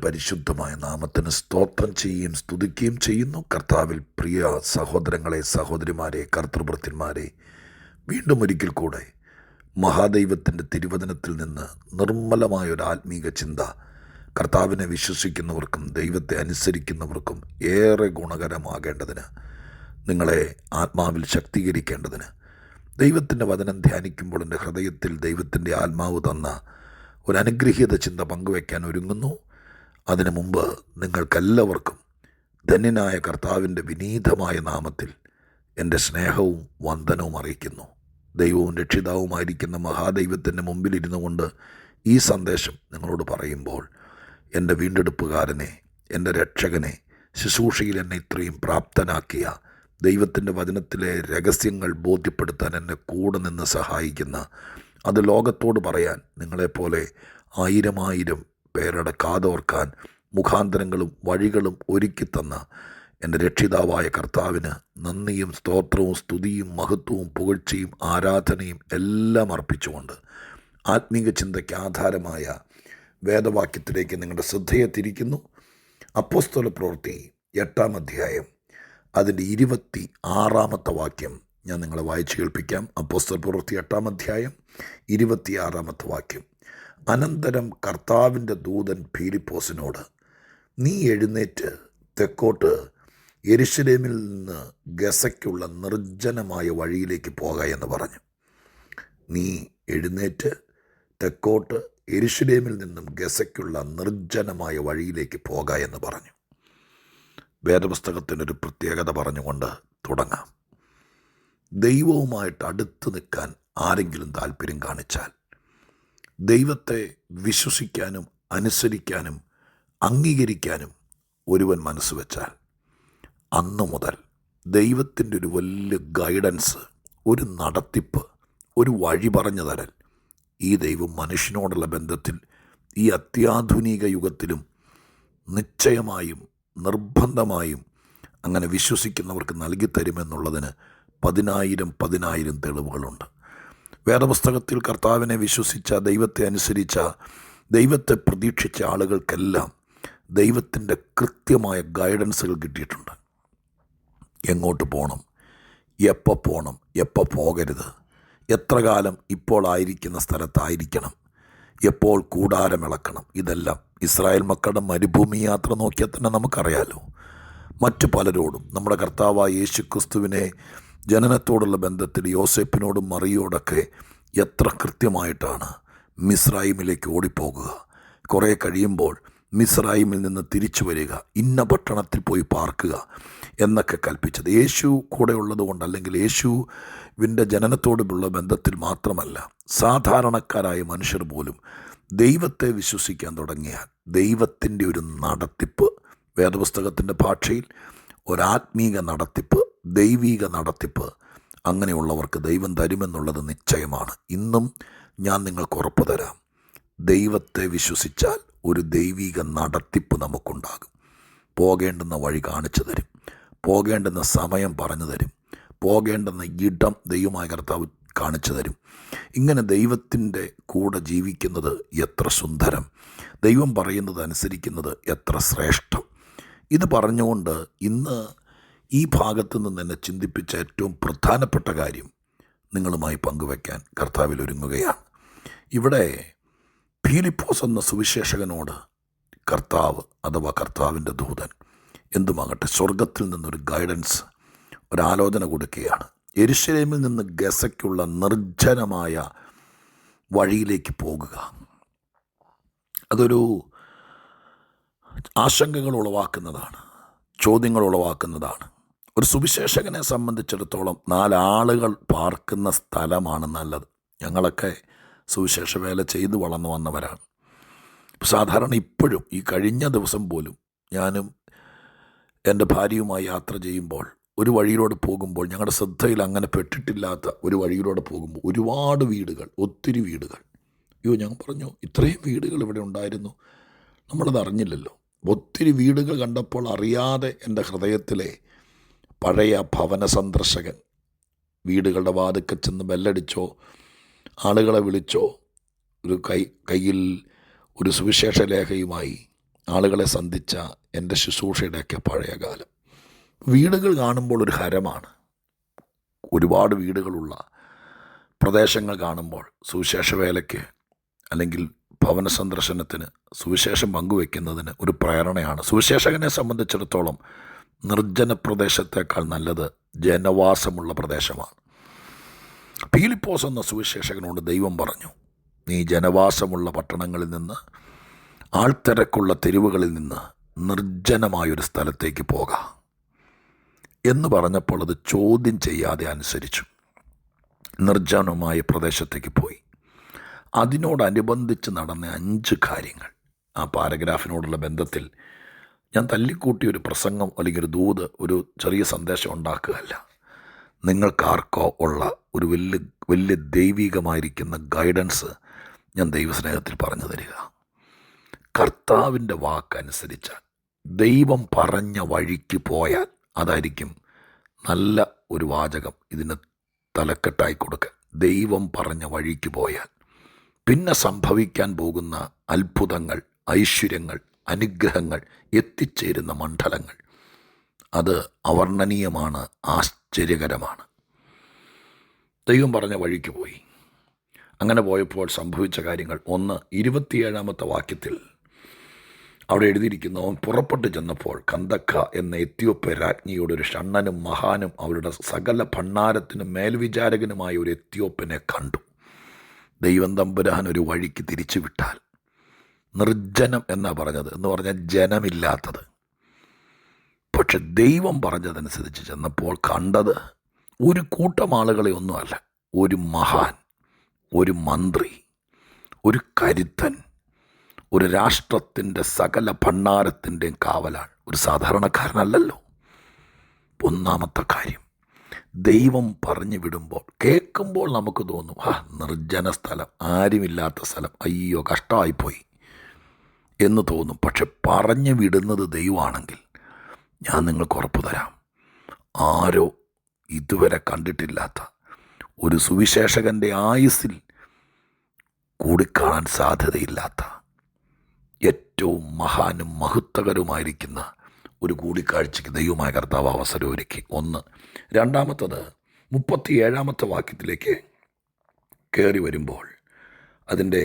പരിശുദ്ധമായ നാമത്തിന് സ്തോത്രം ചെയ്യുകയും സ്തുതിക്കുകയും ചെയ്യുന്നു. കർത്താവിൽ പ്രിയ സഹോദരങ്ങളെ, സഹോദരിമാരെ, കർത്തൃഭൃത്യന്മാരെ, വീണ്ടും ഒരിക്കൽ കൂടെ മഹാദൈവത്തിൻ്റെ തിരുവചനത്തിൽ നിന്ന് നിർമ്മലമായൊരു ആത്മീക ചിന്ത കർത്താവിനെ വിശ്വസിക്കുന്നവർക്കും ദൈവത്തെ അനുസരിക്കുന്നവർക്കും ഏറെ ഗുണകരമാകേണ്ടതിന്, നിങ്ങളെ ആത്മാവിൽ ശക്തീകരിക്കേണ്ടതിന്, ദൈവത്തിൻ്റെ വചനം ധ്യാനിക്കുമ്പോൾ എൻ്റെ ഹൃദയത്തിൽ ദൈവത്തിൻ്റെ ആത്മാവ് തന്ന ഒരു അനുഗ്രഹീത ചിന്ത പങ്കുവയ്ക്കാൻ ഒരുങ്ങുന്നു. അതിനു മുമ്പ് നിങ്ങൾക്കെല്ലാവർക്കും ധന്യനായ കർത്താവിൻ്റെ വിനീതമായ നാമത്തിൽ എൻ്റെ സ്നേഹവും വന്ദനവും അറിയിക്കുന്നു. ദൈവവും രക്ഷിതാവുമായിരിക്കുന്ന മഹാദൈവത്തിൻ്റെ മുമ്പിലിരുന്നു കൊണ്ട് ഈ സന്ദേശം നിങ്ങളോട് പറയുമ്പോൾ, എൻ്റെ വീണ്ടെടുപ്പുകാരനെ, എൻ്റെ രക്ഷകനെ, ശുശ്രൂഷയിൽ എന്നെ ഇത്രയും പ്രാപ്തനാക്കിയ ദൈവത്തിൻ്റെ വചനത്തിലെ രഹസ്യങ്ങൾ ബോധ്യപ്പെടുത്താൻ എന്നെ കൂടെ നിന്ന് സഹായിക്കുന്ന, അത് ലോകത്തോട് പറയാൻ നിങ്ങളെപ്പോലെ ആയിരം പേരുടെ കാതോർക്കാൻ മുഖാന്തരങ്ങളും വഴികളും ഒരുക്കിത്തന്ന എൻ്റെ രക്ഷിതാവായ കർത്താവിന് നന്ദിയും സ്തോത്രവും സ്തുതിയും മഹത്വവും പുകഴ്ചയും ആരാധനയും എല്ലാം അർപ്പിച്ചുകൊണ്ട് ആത്മീക ചിന്തയ്ക്ക് ആധാരമായ വേദവാക്യത്തിലേക്ക് നിങ്ങളുടെ ശ്രദ്ധയെ തിരിക്കുന്നു. അപ്പോസ്തല പ്രവൃത്തി 8-ാം അധ്യായം അതിൻ്റെ 26-ാമത്തെ വാക്യം ഞാൻ നിങ്ങളെ വായിച്ചു കേൾപ്പിക്കാം. അപ്പോസ്തല പ്രവൃത്തി 8-ാം അധ്യായം 26-ാമത്തെ വാക്യം. അനന്തരം കർത്താവിൻ്റെ ദൂതൻ ഫിലിപ്പോസിനോട്, നീ എഴുന്നേറ്റ് തെക്കോട്ട് യെരുശലേമിൽ നിന്ന് ഗസയ്ക്കുള്ള നിർജ്ജനമായ വഴിയിലേക്ക് പോക എന്ന് പറഞ്ഞു. നീ എഴുന്നേറ്റ് തെക്കോട്ട് യെരുശലേമിൽ നിന്നും ഗസയ്ക്കുള്ള നിർജ്ജനമായ വഴിയിലേക്ക് പോക എന്ന് പറഞ്ഞു. വേദപുസ്തകത്തിനൊരു പ്രത്യേകത പറഞ്ഞുകൊണ്ട് തുടങ്ങാം. ദൈവവുമായിട്ട് അടുത്ത് നിൽക്കാൻ ആരെങ്കിലും താല്പര്യം കാണിച്ചാൽ, ദൈവത്തെ വിശ്വസിക്കാനും അനുസരിക്കാനും അംഗീകരിക്കാനും ഒരുവൻ മനസ്സ് വെച്ചാൽ, അന്നു മുതൽ ദൈവത്തിൻ്റെ ഒരു വലിയ ഗൈഡൻസ്, ഒരു നടത്തിപ്പ്, ഒരു വഴി പറഞ്ഞു തരൽ ഈ ദൈവം മനുഷ്യനോടുള്ള ബന്ധത്തിൽ ഈ അത്യാധുനിക യുഗത്തിലും നിശ്ചയമായും നിർബന്ധമായും അങ്ങനെ വിശ്വസിക്കുന്നവർക്ക് നൽകി തരുമെന്നുള്ളതിന് 10,000 തെളിവുകളുണ്ട്. വേദപുസ്തകത്തിൽ കർത്താവിനെ വിശ്വസിച്ച, ദൈവത്തെ അനുസരിച്ച, ദൈവത്തെ പ്രതീക്ഷിച്ച ആളുകൾക്കെല്ലാം ദൈവത്തിൻ്റെ കൃത്യമായ ഗൈഡൻസുകൾ കിട്ടിയിട്ടുണ്ട്. എങ്ങോട്ട് പോകണം, എപ്പോൾ പോകണം, എപ്പോൾ പോകരുത്, എത്ര കാലം ഇപ്പോൾ ആയിരിക്കുന്ന സ്ഥലത്തായിരിക്കണം, എപ്പോൾ കൂടാരമിളക്കണം, ഇതെല്ലാം ഇസ്രായേൽ മക്കളുടെ മരുഭൂമി യാത്ര നോക്കിയാൽ തന്നെ നമുക്കറിയാലോ. മറ്റു പലരോടും നമ്മുടെ കർത്താവായ യേശുക്രിസ്തുവിനെ ജനനത്തോടുള്ള ബന്ധത്തിൽ യോസേപ്പിനോടും മറിയോടൊക്കെ എത്ര കൃത്യമായിട്ടാണ് മിസ്രൈമിലേക്ക് ഓടിപ്പോകുക, കുറേ കഴിയുമ്പോൾ മിസ്രൈമിൽ നിന്ന് തിരിച്ചു വരിക, ഇന്ന പട്ടണത്തിൽ പോയി പാർക്കുക എന്നൊക്കെ കൽപ്പിച്ചത് യേശു കൂടെ ഉള്ളതുകൊണ്ട്, അല്ലെങ്കിൽ യേശുവിൻ്റെ ജനനത്തോടുള്ള ബന്ധത്തിൽ മാത്രമല്ല, സാധാരണക്കാരായ മനുഷ്യർ പോലും ദൈവത്തെ വിശ്വസിക്കാൻ തുടങ്ങിയാൽ ദൈവത്തിൻ്റെ ഒരു നടത്തിപ്പ്, വേദപുസ്തകത്തിൻ്റെ ഭാഷയിൽ ഒരാത്മീക നടത്തിപ്പ്, ദൈവീക നടത്തിപ്പ്, അങ്ങനെയുള്ളവർക്ക് ദൈവം തരുമെന്നുള്ളത് നിശ്ചയമാണ്. ഇന്നും ഞാൻ നിങ്ങൾക്ക് ഉറപ്പ് തരാം, ദൈവത്തെ വിശ്വസിച്ചാൽ ഒരു ദൈവീക നടത്തിപ്പ് നമുക്കുണ്ടാകും. പോകേണ്ടുന്ന വഴി കാണിച്ചു തരും, പോകേണ്ടുന്ന സമയം പറഞ്ഞു തരും, പോകേണ്ടുന്ന ഇടം ദൈവമായ കർത്താവ് കാണിച്ചു തരും. ഇങ്ങനെ ദൈവത്തിൻ്റെ കൂടെ ജീവിക്കുന്നത് എത്ര സുന്ദരം, ദൈവം പറയുന്നത് അനുസരിക്കുന്നത് എത്ര ശ്രേഷ്ഠം. ഇത് പറഞ്ഞുകൊണ്ട് ഇന്ന് ഈ ഭാഗത്തു നിന്ന് എന്നെ ചിന്തിപ്പിച്ച ഏറ്റവും പ്രധാനപ്പെട്ട കാര്യം നിങ്ങളുമായി പങ്കുവയ്ക്കാൻ കർത്താവിൽ ഒരുങ്ങുകയാണ്. ഇവിടെ ഫിലിപ്പോസ് എന്ന സുവിശേഷകനോട് കർത്താവ് അഥവാ കർത്താവിൻ്റെ ദൂതൻ എന്തുമാകട്ടെ സ്വർഗത്തിൽ നിന്നൊരു ഗൈഡൻസ്, ഒരാലോചന കൊടുക്കുകയാണ്. യെരുശലേമിൽ നിന്ന് ഗസയ്ക്കുള്ള നിർജ്ജനമായ വഴിയിലേക്ക് പോകുക. അതൊരു ആശങ്കകൾ ഉളവാക്കുന്നതാണ്, ചോദ്യങ്ങൾ ഉളവാക്കുന്നതാണ്. ഒരു സുവിശേഷകനെ സംബന്ധിച്ചിടത്തോളം 4 ആളുകൾ പാർക്കുന്ന സ്ഥലമാണ് നല്ലത്. ഞങ്ങളൊക്കെ സുവിശേഷ വേല ചെയ്തു വളർന്നു വന്നവരാണ്. സാധാരണ ഇപ്പോഴും ഈ കഴിഞ്ഞ ദിവസം പോലും ഞാനും എൻ്റെ ഭാര്യയുമായി യാത്ര ചെയ്യുമ്പോൾ ഒരു വഴിയിലൂടെ പോകുമ്പോൾ, ഞങ്ങളുടെ ശ്രദ്ധയിൽ അങ്ങനെ പെട്ടിട്ടില്ലാത്ത ഒരു വഴിയിലൂടെ പോകുമ്പോൾ ഒരുപാട് വീടുകൾ, ഒത്തിരി വീടുകൾ. ഞങ്ങൾ പറഞ്ഞു, ഇത്രയും വീടുകൾ ഇവിടെ ഉണ്ടായിരുന്നു, നമ്മളത് അറിഞ്ഞില്ലല്ലോ. ഒത്തിരി വീടുകൾ കണ്ടപ്പോൾ അറിയാതെ എൻ്റെ ഹൃദയത്തിലെ പഴയ ഭവന സന്ദർശകൻ വീടുകളുടെ വാതിൽക്കൽ ചെന്ന് ബെല്ലടിച്ചോ, ആളുകളെ വിളിച്ചോ, കയ്യിൽ ഒരു സുവിശേഷ ലേഖയുമായി ആളുകളെ സന്ധിച്ച എൻ്റെ ശുശ്രൂഷയുടെയൊക്കെ പഴയ കാലം. വീടുകൾ കാണുമ്പോൾ ഒരു ഹരമാണ്. ഒരുപാട് വീടുകളുള്ള പ്രദേശങ്ങൾ കാണുമ്പോൾ സുവിശേഷ വേലയ്ക്ക് അല്ലെങ്കിൽ ഭവന സന്ദർശനത്തിന് സുവിശേഷം പങ്കുവെക്കുന്നതിന് ഒരു പ്രേരണയാണ്. സുവിശേഷകനെ സംബന്ധിച്ചിടത്തോളം നിർജ്ജന പ്രദേശത്തേക്കാൾ നല്ലത് ജനവാസമുള്ള പ്രദേശമാണ്. പീലിപ്പോസ് എന്ന സുവിശേഷകനോട് ദൈവം പറഞ്ഞു, നീ ജനവാസമുള്ള പട്ടണങ്ങളിൽ നിന്ന്, ആൾത്തിരക്കുള്ള തെരുവുകളിൽ നിന്ന് നിർജ്ജനമായൊരു സ്ഥലത്തേക്ക് പോകാം എന്ന് പറഞ്ഞപ്പോൾ അത് ചോദ്യം ചെയ്യാതെ അനുസരിച്ചു. നിർജ്ജനമായ പ്രദേശത്തേക്ക് പോയി. അതിനോടനുബന്ധിച്ച് നടന്ന 5 കാര്യങ്ങൾ ആ പാരഗ്രാഫിനോടുള്ള ബന്ധത്തിൽ ഞാൻ തല്ലിക്കൂട്ടി ഒരു പ്രസംഗം അല്ലെങ്കിൽ ഒരു ദൂത്, ഒരു ചെറിയ സന്ദേശം ഉണ്ടാക്കുകയല്ല. നിങ്ങൾക്കാർക്കോ ഉള്ള ഒരു വലിയ ദൈവികമായിരിക്കുന്ന ഗൈഡൻസ് ഞാൻ ദൈവസ്നേഹത്തിൽ പറഞ്ഞു തരിക. കർത്താവിൻ്റെ വാക്കനുസരിച്ചാൽ, ദൈവം പറഞ്ഞ വഴിക്ക് പോയാൽ അതായിരിക്കും നല്ല ഒരു വാചകം. ഇതിന് തലക്കെട്ടായി കൊടുക്കുക. ദൈവം പറഞ്ഞ വഴിക്ക് പോയാൽ പിന്നെ സംഭവിക്കാൻ പോകുന്ന അത്ഭുതങ്ങൾ, ഐശ്വര്യങ്ങൾ, അനുഗ്രഹങ്ങൾ, എത്തിച്ചേരുന്ന മണ്ഡലങ്ങൾ, അത് അവർണ്ണനീയമാണ്, ആശ്ചര്യകരമാണ്. ദൈവം പറഞ്ഞ വഴിക്ക് പോയി. അങ്ങനെ പോയപ്പോൾ സംഭവിച്ച കാര്യങ്ങൾ, 1, 27 വാക്യത്തിൽ അവിടെ എഴുതിയിരിക്കുന്നു, അവൻ പുറപ്പെട്ടു ചെന്നപ്പോൾ കന്ദക്ക എന്ന എത്യോപ്യ രാജ്ഞിയോട് ഒരു ഷണ്ണനും മഹാനും അവരുടെ സകല ഭണ്ഡാരത്തിനും മേൽവിചാരകനുമായ ഒരു എത്യോപ്യനെ കണ്ടു. ദൈവം തമ്പുരാൻ ഒരു വഴിക്ക് തിരിച്ചു വിട്ടാൽ, നിർജ്ജനം എന്നാ പറഞ്ഞത്, എന്ന് പറഞ്ഞാൽ ജനമില്ലാത്തത്. പക്ഷെ ദൈവം പറഞ്ഞതനുസരിച്ച് ചെന്നപ്പോൾ കണ്ടത് ഒരു കൂട്ടം ആളുകളെ ഒന്നുമല്ല, ഒരു മഹാൻ, ഒരു മന്ത്രി, ഒരു കരുത്തൻ, ഒരു രാഷ്ട്രത്തിൻ്റെ സകല ഭണ്ഡാരത്തിൻ്റെയും കാവലാൾ. ഒരു സാധാരണക്കാരനല്ലല്ലോ. 1-ാമത്തെ കാര്യം, ദൈവം പറഞ്ഞു വിടുമ്പോൾ, കേൾക്കുമ്പോൾ നമുക്ക് തോന്നും, നിർജ്ജന സ്ഥലം, ആരുമില്ലാത്ത സ്ഥലം, അയ്യോ കഷ്ടമായിപ്പോയി എന്ന് തോന്നും. പക്ഷെ പറഞ്ഞു വിടുന്നത് ദൈവമാണെങ്കിൽ ഞാൻ നിങ്ങൾക്ക് ഉറപ്പ് തരാം, ആരോ ഇതുവരെ കണ്ടിട്ടില്ലാത്ത ഒരു സുവിശേഷകൻ്റെ ആയുസ്സിൽ കൂടിക്കാണാൻ സാധ്യതയില്ലാത്ത ഏറ്റവും മഹാനും മഹത്വകരവുമായിരിക്കുന്ന ഒരു കൂടിക്കാഴ്ചയ്ക്ക് ദൈവമായ കർത്താവ് അവസരം ഒരുക്കി. 1. 2-ാമത്തത് 37 വാക്യത്തിലേക്ക് കയറി വരുമ്പോൾ അതിൻ്റെ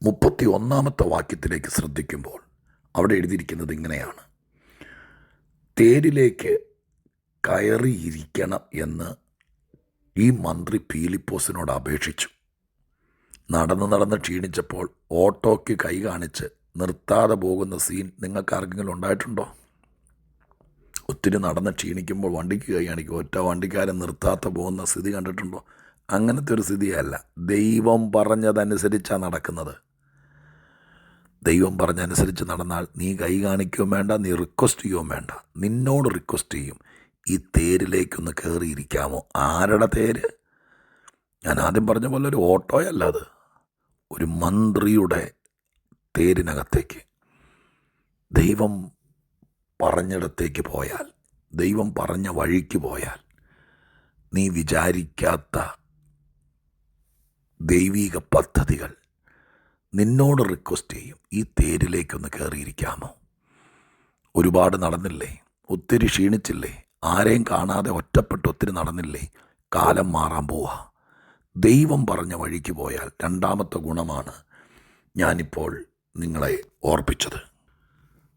31 വാക്യത്തിലേക്ക് ശ്രദ്ധിക്കുമ്പോൾ അവിടെ എഴുതിയിരിക്കുന്നത് ഇങ്ങനെയാണ്, തേരിലേക്ക് കയറിയിരിക്കണം എന്ന് ഈ മന്ത്രി പീലിപ്പോസിനോട് അപേക്ഷിച്ചു. നടന്ന് ക്ഷീണിച്ചപ്പോൾ ഓട്ടോയ്ക്ക് കൈ കാണിച്ച് നിർത്താതെ പോകുന്ന സീൻ നിങ്ങൾക്ക് ആർക്കെങ്കിലും ഉണ്ടായിട്ടുണ്ടോ? ഒത്തിരി നടന്ന് ക്ഷീണിക്കുമ്പോൾ വണ്ടിക്ക് കൈ കാണിക്കും, ഒറ്റ വണ്ടിക്കാരൻ നിർത്താതെ പോകുന്ന സ്ഥിതി കണ്ടിട്ടുണ്ടോ? അങ്ങനത്തെ ഒരു സ്ഥിതിയല്ല. ദൈവം പറഞ്ഞതനുസരിച്ചാണ് നടക്കുന്നത്. ദൈവം പറഞ്ഞനുസരിച്ച് നടന്നാൽ നീ കൈ കാണിക്കുകയും വേണ്ട, നീ റിക്വസ്റ്റ് ചെയ്യുകയും വേണ്ട. നിന്നോട് റിക്വസ്റ്റ് ചെയ്യും, ഈ തേരിലേക്കൊന്ന് കയറിയിരിക്കാമോ? ആരുടെ തേര്? ഞാൻ ആദ്യം പറഞ്ഞ പോലെ ഒരു ഓട്ടോയല്ല, അത് ഒരു മന്ത്രിയുടെ തേരിനകത്തേക്ക്. ദൈവം പറഞ്ഞിടത്തേക്ക് പോയാൽ, ദൈവം പറഞ്ഞ വഴിക്ക് പോയാൽ, നീ വിചാരിക്കാത്ത ദൈവിക പദ്ധതികൾ നിന്നോട് റിക്വസ്റ്റ് ചെയ്യും, ഈ തേരിലേക്കൊന്ന് കയറിയിരിക്കാമോ? ഒരുപാട് നടന്നില്ലേ? ഒത്തിരി ക്ഷീണിച്ചില്ലേ? ആരെയും കാണാതെ ഒറ്റപ്പെട്ട് ഒത്തിരി നടന്നില്ലേ? കാലം മാറാൻ പോവാ. ദൈവം പറഞ്ഞ വഴിക്ക് പോയാൽ 2-ാമത്തെ ഗുണമാണ് ഞാനിപ്പോൾ നിങ്ങളെ ഓർപ്പിച്ചത്.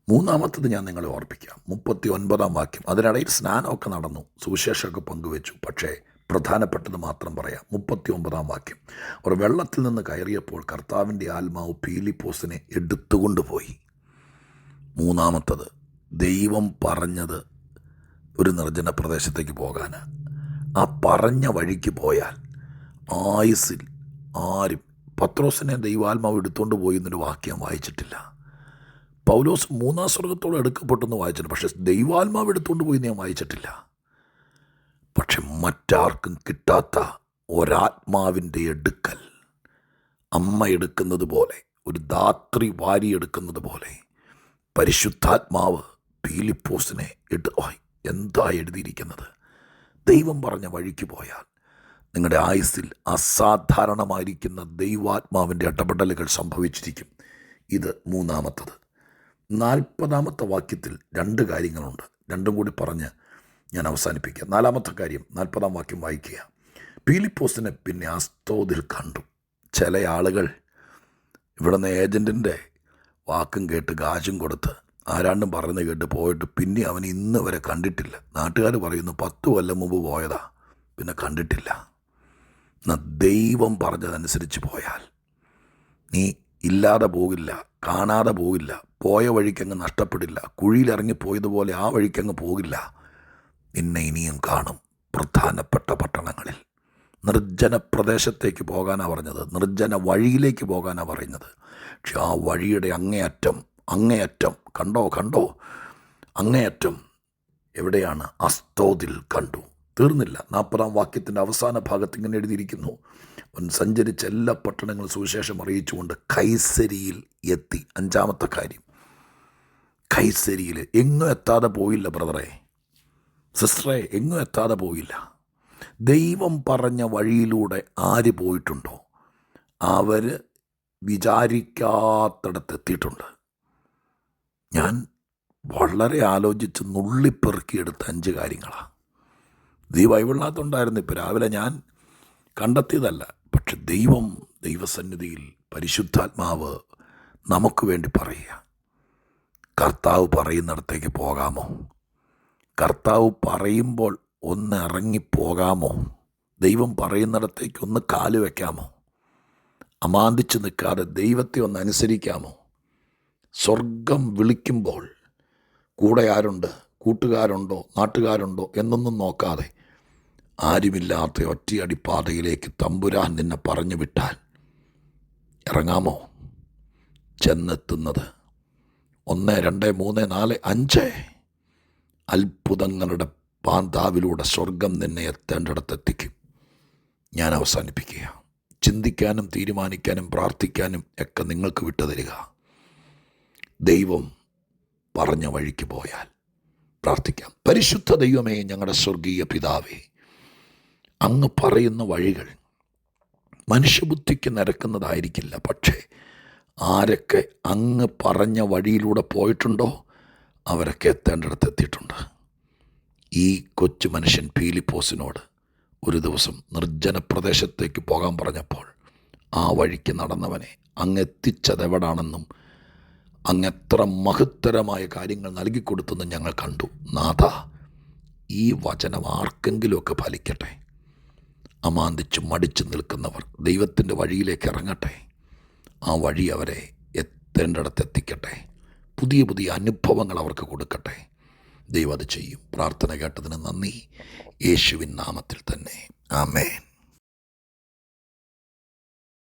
3-ാമത്തത് ഞാൻ നിങ്ങളെ ഓർപ്പിക്കാം. 39 വാക്യം. അതിനിടയിൽ സ്നാനമൊക്കെ നടന്നു, സുവിശേഷമൊക്കെ പങ്കുവെച്ചു. പക്ഷേ പ്രധാനപ്പെട്ടത് മാത്രം പറയാം. 39 വാക്യം. അവർ വെള്ളത്തിൽ നിന്ന് കയറിയപ്പോൾ കർത്താവിൻ്റെ ആത്മാവ് പീലിപ്പോസിനെ എടുത്തുകൊണ്ടുപോയി. 3-ാമത്തത്, ദൈവം പറഞ്ഞത് ഒരു നിർജ്ജന പ്രദേശത്തേക്ക് പോകാനാണ്. ആ പറഞ്ഞ വഴിക്ക് പോയാൽ ആയുസ്സിൽ ആരും, പത്രോസിനെ ദൈവാത്മാവ് എടുത്തുകൊണ്ട് പോയി എന്നൊരു വാക്യം വായിച്ചിട്ടില്ല. പൗലോസ് 3-ാം സ്വർഗത്തോളം എടുക്കപ്പെട്ടെന്ന് വായിച്ചിട്ടുണ്ട്, പക്ഷേ ദൈവാത്മാവ് എടുത്തുകൊണ്ട് പോയി ഞാൻ വായിച്ചിട്ടില്ല. പക്ഷെ മറ്റാർക്കും കിട്ടാത്ത ഒരാത്മാവിൻ്റെ എടുക്കൽ, അമ്മ എടുക്കുന്നത് പോലെ, ഒരു ധാത്രി വാരിയെടുക്കുന്നത് പോലെ പരിശുദ്ധാത്മാവ് പീലിപ്പോസിനെ എന്താ എഴുതിയിരിക്കുന്നത്? ദൈവം പറഞ്ഞ വഴിക്ക് പോയാൽ നിങ്ങളുടെ ആയുസ്സിൽ അസാധാരണമായിരിക്കുന്ന ദൈവാത്മാവിൻ്റെ ഇടപെടലുകൾ സംഭവിച്ചിരിക്കും. ഇത് മൂന്നാമത്തത്. 40-ാമത്തെ വാക്യത്തിൽ 2 കാര്യങ്ങളുണ്ട്. രണ്ടും കൂടി പറഞ്ഞ് ഞാൻ അവസാനിപ്പിക്കാം. 4-ാമത്തെ കാര്യം 40-ാം വാക്യം വായിക്കുക. പീലിപ്പോസിനെ പിന്നെ അസ്തോദിൽ കണ്ടു. ചില ആളുകൾ ഇവിടുന്ന് ഏജൻറ്റിൻ്റെ വാക്കും കേട്ട് കാശും കൊടുത്ത് ആരാണ്ടും പറയുന്നത് കേട്ട് പോയിട്ട് പിന്നെ അവൻ ഇന്ന് വരെ കണ്ടിട്ടില്ല. നാട്ടുകാർ പറയുന്നു 10 കൊല്ലം മുമ്പ് പോയതാ, പിന്നെ കണ്ടിട്ടില്ല. എന്നാൽ ദൈവം പറഞ്ഞതനുസരിച്ച് പോയാൽ നീ ഇല്ലാതെ പോകില്ല, കാണാതെ പോകില്ല, പോയ വഴിക്കങ്ങ് നഷ്ടപ്പെടില്ല, കുഴിയിലിറങ്ങിപ്പോയതുപോലെ ആ വഴിക്കങ്ങ് പോകില്ല. നിന്നെ ഇനിയും കാണും പ്രധാനപ്പെട്ട പട്ടണങ്ങളിൽ. നിർജ്ജന പ്രദേശത്തേക്ക് പോകാനാണ് പറഞ്ഞത്, നിർജ്ജന വഴിയിലേക്ക് പോകാനാണ് പറയുന്നത്. പക്ഷെ ആ വഴിയുടെ അങ്ങേയറ്റം കണ്ടോ അങ്ങേയറ്റം എവിടെയാണ്? അസ്തോദിൽ കണ്ടു. തീർന്നില്ല. 40-ാം വാക്യത്തിൻ്റെ അവസാന ഭാഗത്ത് ഇങ്ങനെ എഴുതിയിരിക്കുന്നു, അവൻ സഞ്ചരിച്ച എല്ലാ പട്ടണങ്ങളും സുവിശേഷം അറിയിച്ചുകൊണ്ട് കൈസരിയിൽ എത്തി. 5-ാമത്തെ കാര്യം, കൈസരിയിൽ എങ്ങും എത്താതെ പോയില്ല ബ്രദറെ, സിസ്റ്ററെ, എങ്ങും എത്താതെ പോയില്ല. ദൈവം പറഞ്ഞ വഴിയിലൂടെ ആര് പോയിട്ടുണ്ടോ അവർ വിചാരിക്കാത്തിടത്തെത്തിയിട്ടുണ്ട്. ഞാൻ വളരെ ആലോചിച്ച് നുള്ളിപ്പെറുക്കിയെടുത്ത 5 കാര്യങ്ങളാണ്. ഇത് ഈ ബൈബിളിനകത്തുണ്ടായിരുന്നു. ഇപ്പോൾ രാവിലെ ഞാൻ കണ്ടെത്തിയതല്ല. പക്ഷെ ദൈവസന്നിധിയിൽ പരിശുദ്ധാത്മാവ് നമുക്ക് വേണ്ടി പറയുക, കർത്താവ് പറയുന്നിടത്തേക്ക് പോകാമോ? കർത്താവ് പറയുമ്പോൾ ഒന്ന് ഇറങ്ങിപ്പോകാമോ? ദൈവം പറയുന്നിടത്തേക്ക് ഒന്ന് കാല് വയ്ക്കാമോ? അമാന്തിച്ച് നിൽക്കാതെ ദൈവത്തെ ഒന്ന് അനുസരിക്കാമോ? സ്വർഗം വിളിക്കുമ്പോൾ കൂടെ ആരുണ്ട്, കൂട്ടുകാരുണ്ടോ, നാട്ടുകാരുണ്ടോ എന്നൊന്നും നോക്കാതെ ആരുമില്ലാത്ത ഒറ്റയടിപ്പാതയിലേക്ക് തമ്പുരാൻ നിന്നെ പറഞ്ഞു വിട്ടാൽ ഇറങ്ങാമോ? ചെന്നെത്തുന്നത് 1, 2, 3, 4, 5 അത്ഭുതങ്ങളുടെ പാന്താവിലൂടെ സ്വർഗം നിന്നെ എത്തേണ്ടിടത്തെത്തിക്കും. ഞാൻ അവസാനിപ്പിക്കുക. ചിന്തിക്കാനും തീരുമാനിക്കാനും പ്രാർത്ഥിക്കാനും ഒക്കെ നിങ്ങൾക്ക് വിട്ടുതരിക. ദൈവം പറഞ്ഞ വഴിക്ക് പോയാൽ പ്രാർത്ഥിക്കാം. പരിശുദ്ധ ദൈവമേ, ഞങ്ങളുടെ സ്വർഗീയ പിതാവേ, അങ്ങ് പറയുന്ന വഴികൾ മനുഷ്യബുദ്ധിക്ക് നിരക്കുന്നതായിരിക്കില്ല. പക്ഷേ ആരൊക്കെ അങ്ങ് പറഞ്ഞ വഴിയിലൂടെ പോയിട്ടുണ്ടോ അവരൊക്കെ എത്തേണ്ടിടത്തെത്തിയിട്ടുണ്ട്. ഈ കൊച്ചു മനുഷ്യൻ പീലിപ്പോസിനോട് ഒരു ദിവസം നിർജ്ജന പ്രദേശത്തേക്ക് പോകാൻ പറഞ്ഞപ്പോൾ ആ വഴിക്ക് നടന്നവനെ അങ്ങെത്തിച്ചതെവിടാണെന്നും അങ്ങെത്ര മഹത്തരമായ കാര്യങ്ങൾ നൽകിക്കൊടുത്തെന്നും ഞങ്ങൾ കണ്ടു. നാഥ, ഈ വചനം ആർക്കെങ്കിലുമൊക്കെ ഫലിക്കട്ടെ. അമാന്തിച്ച് മടിച്ചു നിൽക്കുന്നവർ ദൈവത്തിൻ്റെ വഴിയിലേക്ക് ഇറങ്ങട്ടെ. ആ വഴി അവരെ എത്തേണ്ടിടത്തെത്തിക്കട്ടെ. പുതിയ പുതിയ അനുഭവങ്ങൾ അവർക്ക് കൊടുക്കട്ടെ. ദൈവം അത് ചെയ്യും. പ്രാർത്ഥന കേട്ടതിന് നന്ദി. യേശുവിൻ നാമത്തിൽ തന്നെ. ആമേൻ.